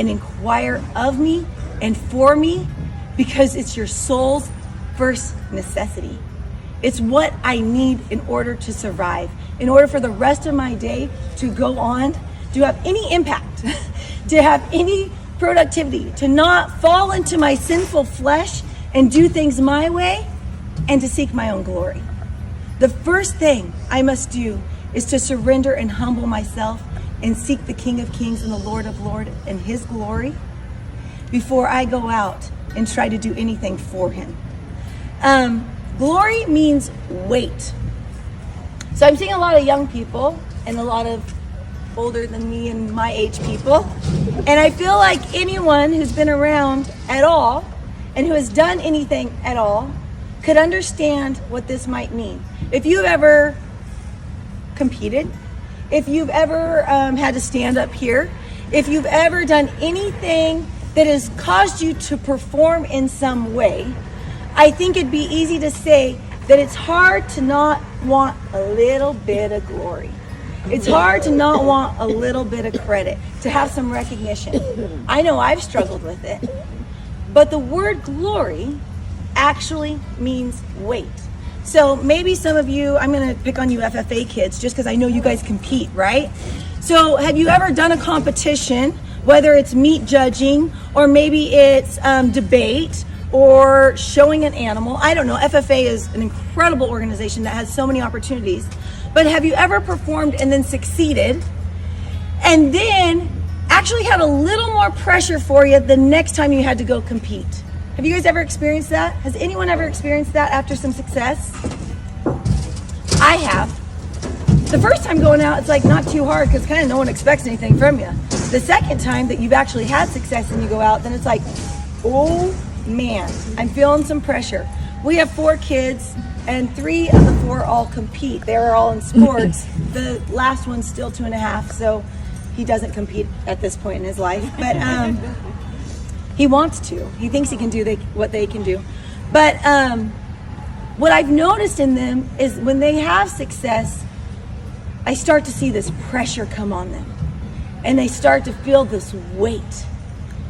and inquire of me and for me, because it's your soul's first necessity. It's what I need in order to survive, in order for the rest of my day to go on, to have any impact, to have any productivity, to not fall into my sinful flesh and do things my way, and to seek my own glory. The first thing I must do is to surrender and humble myself and seek the King of Kings and the Lord of Lords and his glory before I go out and try to do anything for him. Glory means weight. So I'm seeing a lot of young people and a lot of older than me and my age people. And I feel like anyone who's been around at all and who has done anything at all could understand what this might mean. If you've ever competed, if you've ever had to stand up here, if you've ever done anything that has caused you to perform in some way, I think it'd be easy to say that it's hard to not want a little bit of glory. It's hard to not want a little bit of credit, to have some recognition. I know I've struggled with it. But the word glory actually means weight. So maybe some of you, I'm going to pick on you FFA kids just because I know you guys compete, right? So have you ever done a competition, whether it's meat judging or maybe it's debate or showing an animal? I don't know. FFA is an incredible organization that has so many opportunities. But have you ever performed and then succeeded and then actually had a little more pressure for you the next time you had to go compete? Have you guys ever experienced that? Has anyone ever experienced that after some success? I have. The first time going out, it's like not too hard because kind of no one expects anything from you. The second time that you've actually had success and you go out, then it's like, oh man, I'm feeling some pressure. We have 4 kids and 3 of the 4 all compete. They're all in sports. The last one's still 2.5, so he doesn't compete at this point in his life. But he wants to. He thinks he can do what they can do. But what I've noticed in them is when they have success, I start to see this pressure come on them. And they start to feel this weight.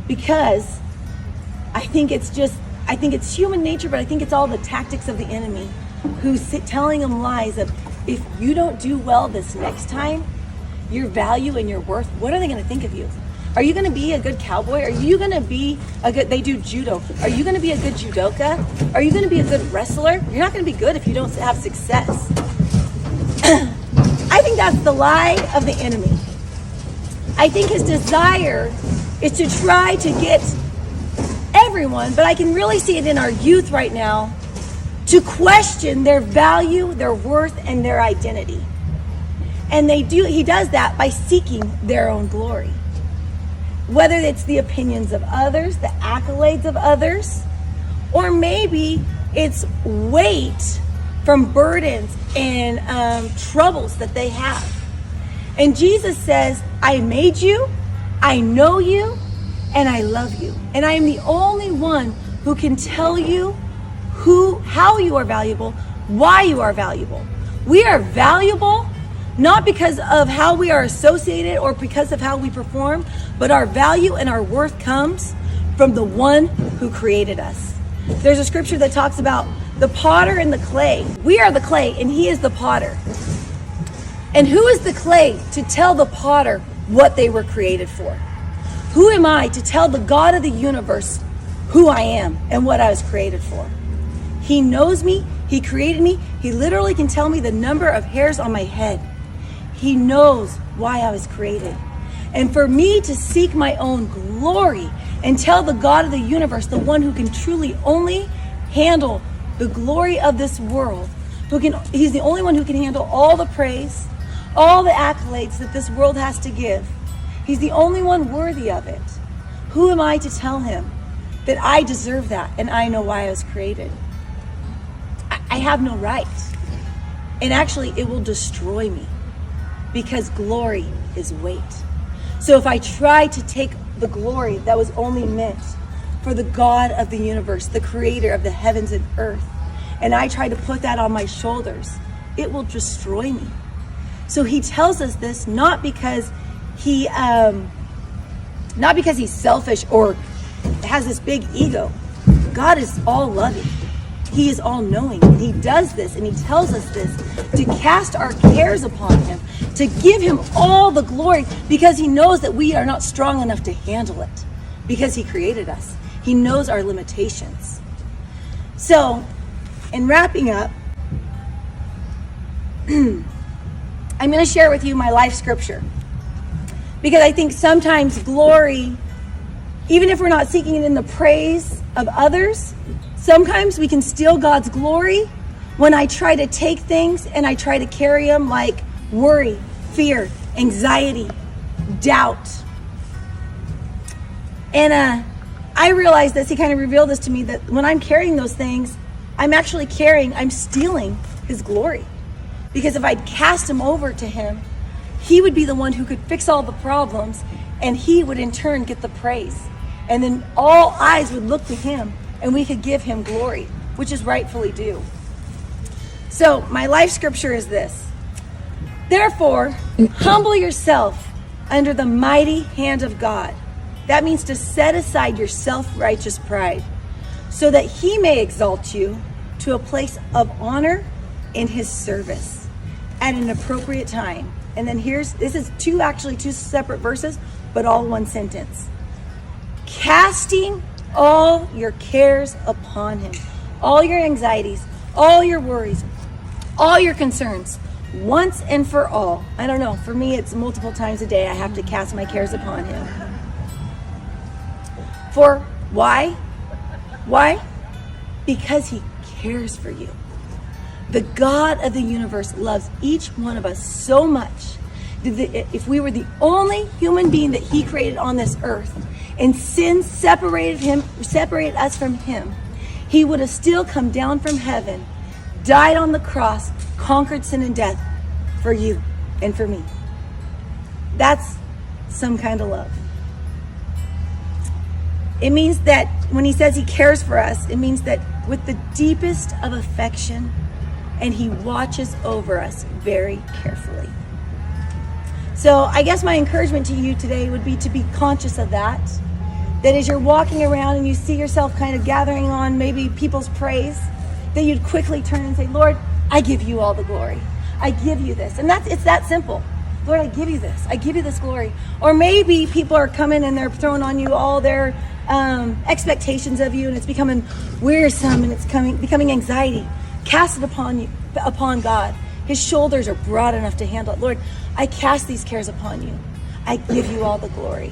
Because I think it's human nature, but I think it's all the tactics of the enemy who's telling them lies of, if you don't do well this next time, your value and your worth, what are they going to think of you? Are you going to be a good cowboy? Are you going to be they do judo. Are you going to be a good judoka? Are you going to be a good wrestler? You're not going to be good if you don't have success. I think that's the lie of the enemy. I think his desire is to try to get everyone, but I can really see it in our youth right now, to question their value, their worth, and their identity. And he does that by seeking their own glory. Whether it's the opinions of others, the accolades of others, or maybe it's weight from burdens and troubles that they have. And Jesus says, I made you, I know you, and I love you. And I am the only one who can tell you how you are valuable, why you are valuable. We are valuable not because of how we are associated or because of how we perform, but our value and our worth comes from the one who created us. There's a scripture that talks about the potter and the clay. We are the clay and he is the potter. And who is the clay to tell the potter what they were created for? Who am I to tell the God of the universe who I am and what I was created for? He knows me. He created me. He literally can tell me the number of hairs on my head. He knows why I was created. And for me to seek my own glory and tell the God of the universe, the one who can truly only handle the glory of this world, he's the only one who can handle all the praise, all the accolades that this world has to give. He's the only one worthy of it. Who am I to tell him that I deserve that and I know why I was created? I have no right. And actually, it will destroy me because glory is weight. So if I try to take the glory that was only meant for the God of the universe, the creator of the heavens and earth, and I try to put that on my shoulders, it will destroy me. So he tells us this not because he Not because he's selfish or has this big ego. God is all loving. He is all knowing. He does this and he tells us this to cast our cares upon him, to give him all the glory, because he knows that we are not strong enough to handle it, because he created us. He knows our limitations. So, in wrapping up, I'm going to share with you my life scripture, because I think sometimes glory, even if we're not seeking it in the praise of others, sometimes we can steal God's glory when I try to take things and I try to carry them, like worry, fear, anxiety, doubt. And I realized this, he kind of revealed this to me, that when I'm carrying those things, I'm stealing his glory. Because if I'd cast him over to him, he would be the one who could fix all the problems, and he would in turn get the praise. And then all eyes would look to him, and we could give him glory, which is rightfully due. So my life scripture is this: therefore, humble yourself under the mighty hand of God. That means to set aside your self-righteous pride, so that he may exalt you to a place of honor in his service at an appropriate time. And then this is two separate verses, but all one sentence. Casting all your cares upon him, all your anxieties, all your worries, all your concerns, once and for all. I don't know, for me it's multiple times a day I have to cast my cares upon him. For why? Why? Because he cares for you. The God of the universe loves each one of us so much. If we were the only human being that he created on this earth, and sin separated us from him, he would have still come down from heaven, died on the cross, conquered sin and death for you and for me. That's some kind of love. It means that when he says he cares for us, it means that with the deepest of affection, and he watches over us very carefully. So I guess my encouragement to you today would be to be conscious of that as you're walking around and you see yourself kind of gathering on maybe people's praise, that you'd quickly turn and say, Lord, I give you all the glory. I give you this. And it's that simple. Lord, I give you this. I give you this glory. Or maybe people are coming and they're throwing on you all their expectations of you, and it's becoming wearisome and it's becoming anxiety. Cast it upon God. His shoulders are broad enough to handle it. Lord, I cast these cares upon you. I give you all the glory.